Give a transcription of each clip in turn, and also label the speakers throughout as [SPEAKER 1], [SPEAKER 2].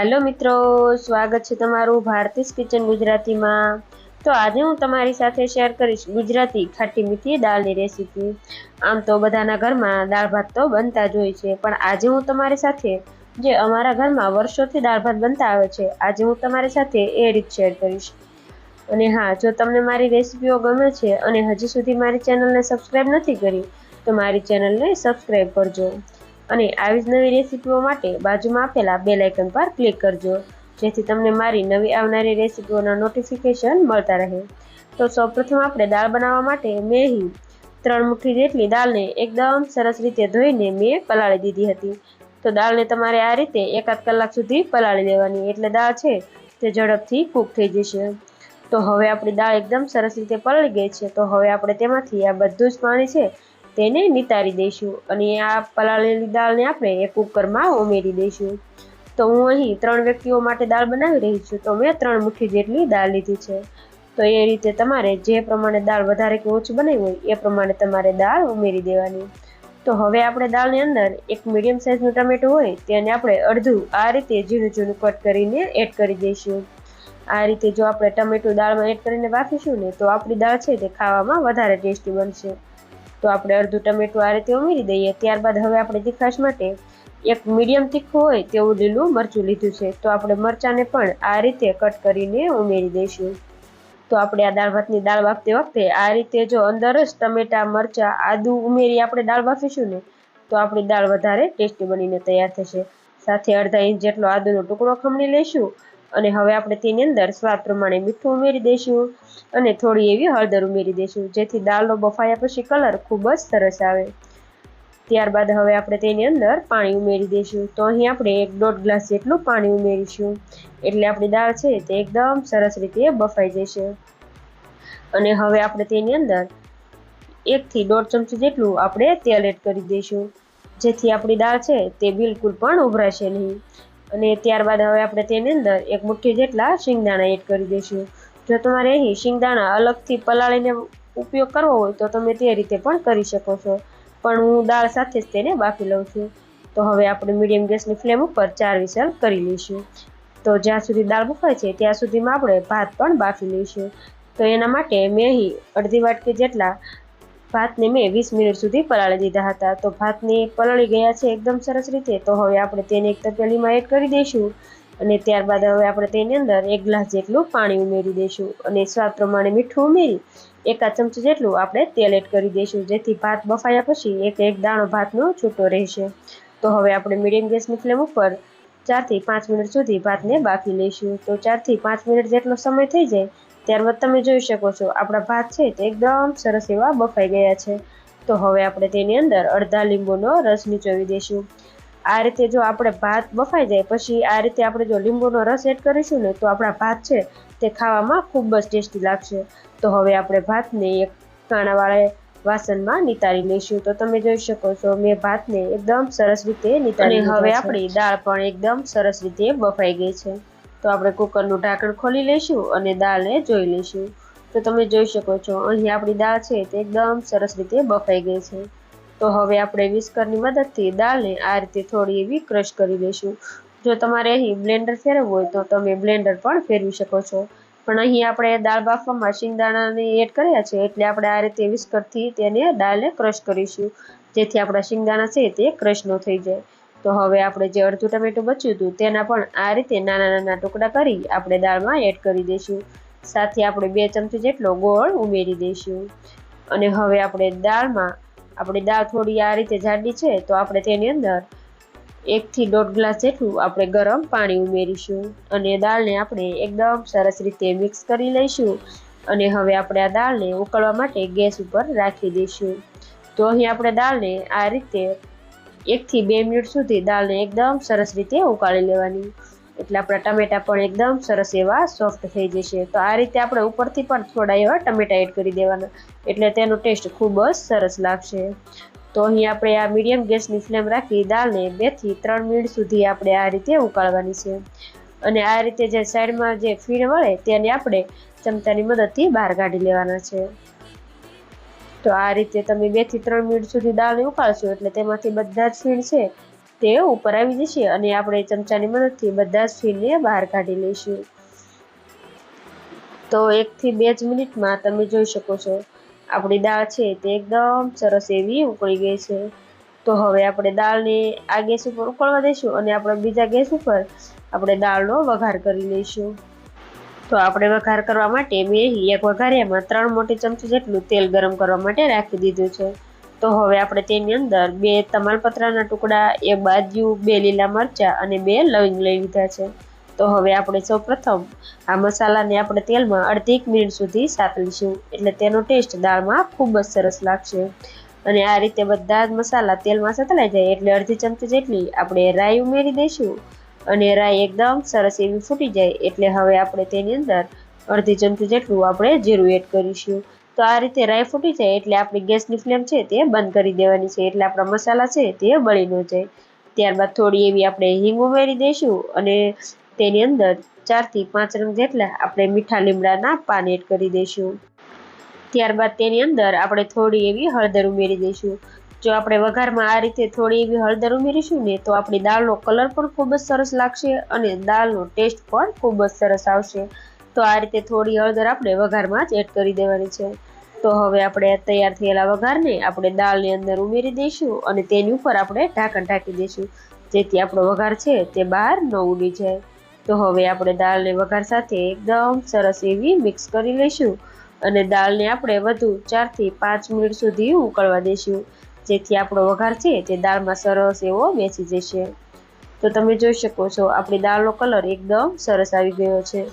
[SPEAKER 1] Hello मित्रों, स्वागत है तमारू भारतीय किचन गुजराती में। तो आज हूँ तमारी साथे शेर करीश गुजराती खाटी मीठी दाळनी रेसिपी। आम तो बधाना घर में दाळ भात तो बनता ज होय छे, पण आज हूँ तमारी साथे जे अमारा घर में वर्षोथी दाळ भात बनता आवे छे, आज हूँ तमारी साथे ए रीत शेर करीश। अने हाँ, जो तमने मारी रेसिपीओ गमे छे अने हजी सुधी मारी चेनल ने सब्सक्राइब नथी करी तो मारी चेनल ने सब्सक्राइब करजो અને આવી જ નવી રેસિપીઓ માટે બાજુમાં આપેલા બેલ આઇકન પર ક્લિક કરજો, જેથી તમને મારી નવી આવનારી રેસિપીઓના નોટિફિકેશન મળતા રહે। તો સૌપ્રથમ આપણે દાળ બનાવવા માટે મેં અહીં 3 મુઠ્ઠી જેટલી દાળને એકદમ સરસ રીતે ધોઈને મેં પલાળી દીધી હતી। તો દાળને તમારે આ રીતે 1-8 કલાક સુધી પલાળી લેવાની, એટલે દાળ છે તે ઝડપથી કૂક થઈ જશે। તો હવે આપણી દાળ એકદમ સરસ રીતે પલળી ગઈ છે। તો હવે આપણે તેમાંથી આ બધું જ પાણી છે તેને નિતારી દઈશું અને આ પલાળેલી દાળને આપણે એક કુકરમાં ઉમેરી દઈશું। તો હું અહીં 3 વ્યક્તિઓ માટે દાળ બનાવી રહી છું, તો મેં 3 મુઠ્ઠી જેટલી દાળ લીધી છે। તો એ રીતે તમારે જે પ્રમાણે દાળ વધારે કે ઓછી બનાવી હોય એ પ્રમાણે તમારે દાળ ઉમેરી દેવાની। તો હવે આપણે દાળની અંદર એક મીડિયમ સાઇઝનું ટમેટું હોય તેને આપણે અડધું આ રીતે ઝીણું ઝીણું કટ કરીને એડ કરી દઈશું। આ રીતે જો આપણે ટમેટું દાળમાં એડ કરીને બાફીશું ને તો આપણી દાળ છે તે ખાવામાં વધારે ટેસ્ટી બનશે। તો આપણે અડધું ટમેટું આ રીતે ઉમેરી દઈએ। ત્યારબાદ હવે આપણે તીખાશ માટે એક મીડિયમ તીખું હોય તેવું લીલું મરચું લીધું છે, તો આપણે મરચાંને પણ આ રીતે કટ કરીને ઉમેરી દઈશું। તો આપણે આ દાળ ભાતની દાળ બાફતી વખતે આ રીતે જો અંદર જ ટમેટા, મરચાં, આદુ ઉમેરી આપણે દાળ બાફીશું ને તો આપણી દાળ વધારે ટેસ્ટી બનીને તૈયાર થશે। સાથે અડધા ઇંચ જેટલો આદુનો ટુકડો ખમણી લઈશું અને હવે આપણે તેની અંદર સ્વાદ પ્રમાણે મીઠું ઉમેરી દઈશું અને થોડી એવી હળદર ઉમેરી દઈશું, જેથી દાળનો બફાયા પછી કલર ખૂબ જ સરસ આવે। ત્યારબાદ હવે આપણે તેની અંદર પાણી ઉમેરી દઈશું। તો અહીં આપણે 1.5 ગ્લાસ જેટલું પાણી ઉમેરીશું, એટલે આપણી દાળ છે તે એકદમ સરસ રીતે બફાઈ જશે। અને હવે આપણે તેની અંદર 1 થી 1.5 ચમચી જેટલું આપણે તેલ એડ કરી દઈશું, જેથી આપણી દાળ છે તે બિલકુલ પણ ઉભરાશે નહીં। અને ત્યારબાદ હવે આપણે તેની અંદર 1 મુઠ્ઠી જેટલા શિંગદાણા એડ કરી દઈશું। જો તમારે અહીં શિંગદાણા અલગથી પલાળીને ઉપયોગ કરવો હોય તો તમે તે રીતે પણ કરી શકો છો, પણ હું દાળ સાથે જ તેને બાફી લઉં છું। તો હવે આપણે મીડિયમ ગેસની ફ્લેમ ઉપર 4 વિસલ કરી લઈશું। તો જ્યાં સુધી દાળ બફાય છે ત્યાં સુધીમાં આપણે ભાત પણ બાફી લઈશું। તો એના માટે મેં અહીં અડધી વાટકી જેટલા ભાતને મેં 20 મિનિટ સુધી પલાળી દીધા હતા। તો ભાતને પલળી ગયા છે એકદમ સરસ રીતે। તો હવે આપણે તેને એક તપેલીમાં એડ કરી દઈશું અને ત્યારબાદ હવે આપણે તેની અંદર 1 ગ્લાસ જેટલું પાણી ઉમેરી દઈશું અને સ્વાદ પ્રમાણે મીઠું ઉમેરી 1 ચમચી જેટલું આપણે તેલ એડ કરી દઈશું, જેથી ભાત બફાયા પછી એક દાણો ભાતનો છૂટો રહેશે। તો હવે આપણે મીડિયમ ગેસની ફ્લેમ ઉપર 4 થી 5 મિનિટ સુધી ભાતને બાફી લઈશું। તો 4 થી 5 મિનિટ જેટલો સમય થઈ જાય ત્યારબાદ તમે જોઈ શકો છો આપણા ભાત છે તે એકદમ સરસ એવા બફાઈ ગયા છે। તો હવે આપણે તેની અંદર અડધા લીંબુનો રસ નીચોવી દઈશું। આ રીતે જો આપણે ભાત બફાઈ જાય પછી આ રીતે આપણે જો લીંબુનો રસ એડ કરીશું ને તો આપણા ભાત છે તે ખાવામાં ખૂબ જ ટેસ્ટી લાગશે। તો હવે આપણે ભાતને એક કાણાવાળા વાસણમાં નિતારી લઈશું। તો તમે જોઈ શકો છો મેં ભાતને એકદમ સરસ રીતે નિતારી લીધો છે। હવે આપણી દાળ પણ એકદમ સરસ રીતે બફાઈ ગઈ છે। તો આપણે કુકરનું ઢાંકણ ખોલી લઈશું અને દાળને જોઈ લઈશું। તો તમે જોઈ શકો છો અહીં આપણી દાળ છે તે એકદમ સરસ રીતે બફાઈ ગઈ છે। તો હવે આપણે વિસ્કરની મદદથી દાળને આ રીતે થોડી એવી ક્રશ કરી લઈશું। જો તમારે અહીં બ્લેન્ડર ફેરવવું હોય તો તમે બ્લેન્ડર પણ ફેરવી શકો છો, પણ અહીં આપણે દાળ બાફવામાં શિંગદાણાને એડ કર્યા છે એટલે આપણે આ રીતે વિસ્કરથી તેને દાળને ક્રશ કરીશું, જેથી આપણા શિંગદાણા છે તે ક્રશ ન થઈ જાય। તો હવે આપણે જે અડધું ટમેટું બચ્યું હતું તેના પણ આ રીતે નાના નાના ટુકડા કરી આપણે દાળમાં એડ કરી દઈશું। સાથે આપણે 2 ચમચી જેટલો ગોળ ઉમેરી દઈશું અને હવે આપણે દાળમાં આપણી દાળ થોડી આ રીતે જાડી છે તો આપણે તેની અંદર 1 થી 1.5 ગ્લાસ જેટલું આપણે ગરમ પાણી ઉમેરીશું અને દાળને આપણે એકદમ સરસ રીતે મિક્સ કરી લઈશું અને હવે આપણે આ દાળને ઉકળવા માટે ગેસ ઉપર રાખી દઈશું। તો અહીં આપણે દાળને આ રીતે 1 થી 2 મિનિટ સુધી દાળને એકદમ સરસ રીતે ઉકાળી લેવાની, એટલે આપણા ટમેટા પણ એકદમ સરસ એવા સોફ્ટ થઈ જશે। તો આ રીતે આપણે ઉપરથી પણ થોડા એવા ટમેટા એડ કરી દેવાના, એટલે તેનો ટેસ્ટ ખૂબ જ સરસ લાગશે। તો અહીં આપણે આ મીડિયમ ગેસની ફ્લેમ રાખી દાળને 2 થી 3 મિનિટ સુધી આપણે આ રીતે ઉકાળવાની છે અને આ રીતે જે સાઈડમાં જે ફીણ વળે તેને આપણે ચમચાની મદદથી બહાર કાઢી લેવાના છે। તો આ રીતે તમે 2 થી 3 મિનિટ સુધી દાળને ઉકાળશો એટલે તેમાંથી બધા જ ફીણ છે તે ઉપર આવી જશે અને આપણે ચમચાની મદદથી બધા જ ફીણને બહાર કાઢી લઈશું। તો 1 થી 2 જ મિનિટમાં તમે જોઈ શકો છો આપણી દાળ છે તે એકદમ સરસ એવી ઉકળી ગઈ છે। તો હવે આપણે દાળને આ ગેસ ઉપર ઉકળવા દઈશું અને આપણે બીજા ગેસ ઉપર આપણે દાળનો વઘાર કરી લઈશું। તો આપણે વઘાર કરવા માટે મેં અહીં એક વઘારિયામાં 3 મોટી ચમચી જેટલું તેલ ગરમ કરવા માટે રાખી દીધું છે। તો હવે આપણે તેની અંદર 2 તમાલપત્રના ટુકડા, 1 બાદિયું, 2 લીલા મરચાં અને 2 લવિંગ લઈ લીધા છે। તો હવે આપણે સૌપ્રથમ આ મસાલાને આપણે તેલમાં અડધી 1 મિનિટ સુધી સાતળીશું, એટલે તેનો ટેસ્ટ દાળમાં ખૂબ જ સરસ લાગશે। અને આ રીતે બધા જ મસાલા તેલમાં સતળાઈ જાય એટલે અડધી ચમચી જેટલી આપણે રાઈ ઉમેરી દઈશું અને રાઈ એકદમ સરસ એવી ફૂટી જાય એટલે હવે આપણે તેની અંદર અડધી ચમચી જેટલું આપણે જીરું એડ કરીશું। તો આ રીતે રાઈ ફૂટી જાય એટલે આપણી ગેસની ફ્લેમ છે તે બંધ કરી દેવાની છે, એટલે આપણા મસાલા છે તે બળી ન જાય। ત્યારબાદ થોડી એવી આપણે હિંગ ઉમેરી દઈશું અને તેની અંદર 4 થી 5 રંગ જેટલા આપણે મીઠા લીમડાના પાન એડ કરી દઈશું। ત્યારબાદ તેની અંદર આપણે થોડી એવી હળદર ઉમેરી દઈશું। જો આપણે વઘારમાં આ રીતે થોડી એવી હળદર ઉમેરીશું ને તો આપણી દાળનો કલર પણ ખૂબ જ સરસ લાગશે અને દાળનો ટેસ્ટ પણ ખૂબ જ સરસ આવશે। તો આ રીતે થોડી હળદર આપણે વઘારમાં જ એડ કરી દેવાની છે। તો હવે આપણે તૈયાર થયેલા વઘારને આપણે દાળની અંદર ઉમેરી દઈશું અને તેની ઉપર આપણે ઢાંકણ ઢાંકી દઈશું, જેથી આપણો વઘાર છે તે બહાર ન ઉડી જાય। તો હવે આપણે દાળને વઘાર સાથે એકદમ સરસ એવી મિક્સ કરી લઈશું અને દાળને આપણે વધુ 4 થી 5 મિનિટ સુધી ઉકળવા દઈશું, જેથી આપણો વઘાર છે તે દાળમાં સરસ એવો બેસી જશે। તો તમે જોઈ શકો છો આપણી દાળનો કલર એકદમ સરસ આવી ગયો છે।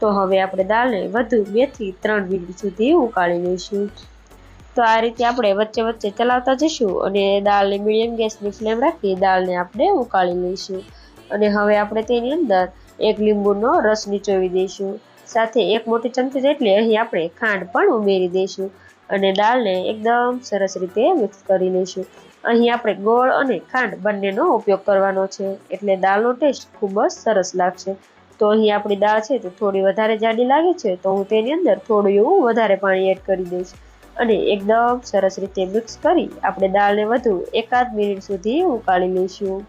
[SPEAKER 1] તો હવે આપણે દાળને વધુ 2 થી 3 મિનિટ સુધી ઉકાળી લઈશું। તો આ રીતે આપણે વચ્ચે વચ્ચે ચલાવતા જઈશું અને દાળને મીડિયમ ગેસની ફ્લેમ રાખી દાળને આપણે ઉકાળી લઈશું। અને હવે આપણે તેની અંદર 1 લીંબુનો રસ નીચોવી દઈશું, સાથે 1 મોટી ચમચી જેટલી અહીં આપણે ખાંડ પણ ઉમેરી દઈશું અને દાળને એકદમ સરસ રીતે મિક્સ કરી લઈશું। અહીં આપણે ગોળ અને ખાંડ બંનેનો ઉપયોગ કરવાનો છે, એટલે દાળનો ટેસ્ટ ખૂબ જ સરસ લાગશે। તો અહીં આપણી દાળ છે તે થોડી વધારે જાડી લાગે છે, તો હું તેની અંદર થોડું એવું વધારે પાણી એડ કરી દઈશ અને એકદમ સરસ રીતે મિક્સ કરી આપણે દાળને વધુ 1 મિનિટ સુધી ઉકાળી લઈશું।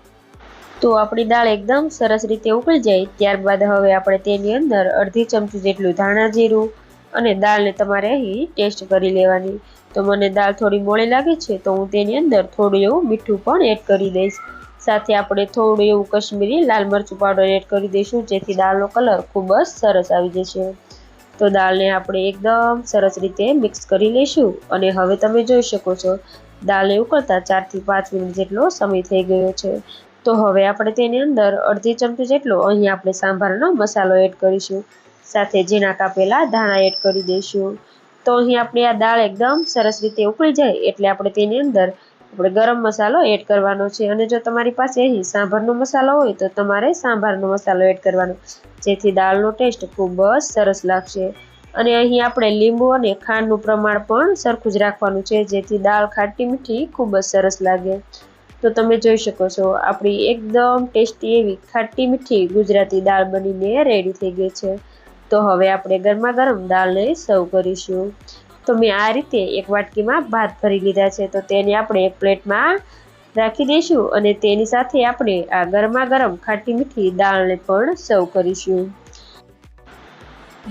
[SPEAKER 1] તો આપણી દાળ એકદમ સરસ રીતે ઉકળી જાય ત્યારબાદ હવે આપણે તેની અંદર અડધી ચમચી જેટલું ધાણા જીરું અને દાળને તમારે અહીં ટેસ્ટ કરી લેવાની। તો મને દાળ થોડી મોળી લાગે છે તો હું તેની અંદર થોડું એવું મીઠું પણ એડ કરી દઈશ, સાથે આપણે થોડું એવું કશ્મીરી લાલ મરચું પાવડર એડ કરી દઈશું, જેથી દાળનો કલર ખૂબ જ સરસ આવી જશે। તો દાળને આપણે એકદમ સરસ રીતે મિક્સ કરી લઈશું અને હવે તમે જોઈ શકો છો દાળને ઉકળતા 4 થી 5 મિનિટ જેટલો સમય થઈ ગયો છે। તો હવે આપણે તેની અંદર અડધી ચમચી જેટલો અહીં આપણે સાંભારનો મસાલો એડ કરીશું, સાથે ઝીણા કાપેલા ધાણા એડ કરી દઈશું। તો અહીં આપણી આ દાળ એકદમ સરસ રીતે ઉકળી જાય એટલે આપણે તેની અંદર આપણે ગરમ મસાલો એડ કરવાનો છે અને જો તમારી પાસે અહીં સાંભારનો મસાલો હોય તો તમારે સાંભારનો મસાલો એડ કરવાનો, જેથી દાળનો ટેસ્ટ ખૂબ જ સરસ લાગશે। અને અહીં આપણે લીંબુ અને ખાંડનું પ્રમાણ પણ સરખું જ રાખવાનું છે, જેથી દાળ ખાટી મીઠી ખૂબ જ સરસ લાગે। તો તમે જોઈ શકો છો આપણી એકદમ ટેસ્ટી એવી ખાટી મીઠી ગુજરાતી દાળ બનીને રેડી થઈ ગઈ છે। તો હવે આપણે ગરમા ગરમ દાળને સર્વ કરીશું। તો મેં આ રીતે એક વાટકીમાં ભાત ભરી લીધા છે, તો તેને આપણે એક પ્લેટમાં રાખી દઈશું અને તેની સાથે આપણે આ ગરમા ગરમ ખાટી મીઠી દાળને પણ સર્વ કરીશું।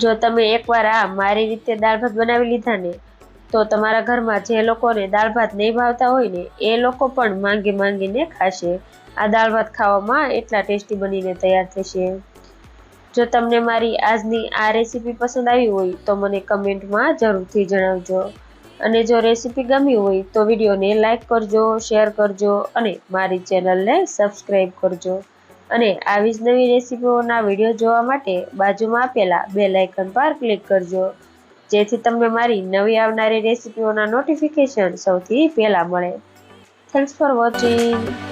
[SPEAKER 1] જો તમે એકવાર આ મારી રીતે દાળ ભાત બનાવી લીધા ને તો તમારા ઘરમાં જે લોકોને દાળ ભાત નહીં ભાવતા હોય ને એ લોકો પણ માંગીને ખાશે। આ દાળ ભાત ખાવામાં એટલા ટેસ્ટી બનીને તૈયાર થશે। જો તમને મારી આજની આ રેસીપી પસંદ આવી હોય તો મને કમેન્ટમાં જરૂરથી જણાવજો અને જો રેસીપી ગમી હોય તો વિડીયોને લાઈક કરજો, શેર કરજો અને મારી ચેનલને સબસ્ક્રાઈબ કરજો અને આવી જ નવી રેસીપીઓના વિડીયો જોવા માટે બાજુમાં આપેલા બેલ આઇકન પર ક્લિક કરજો, જેથી તમને મારી નવી આવનારી રેસીપીઓના નોટિફિકેશન સૌથી પહેલાં મળે। Thanks for watching.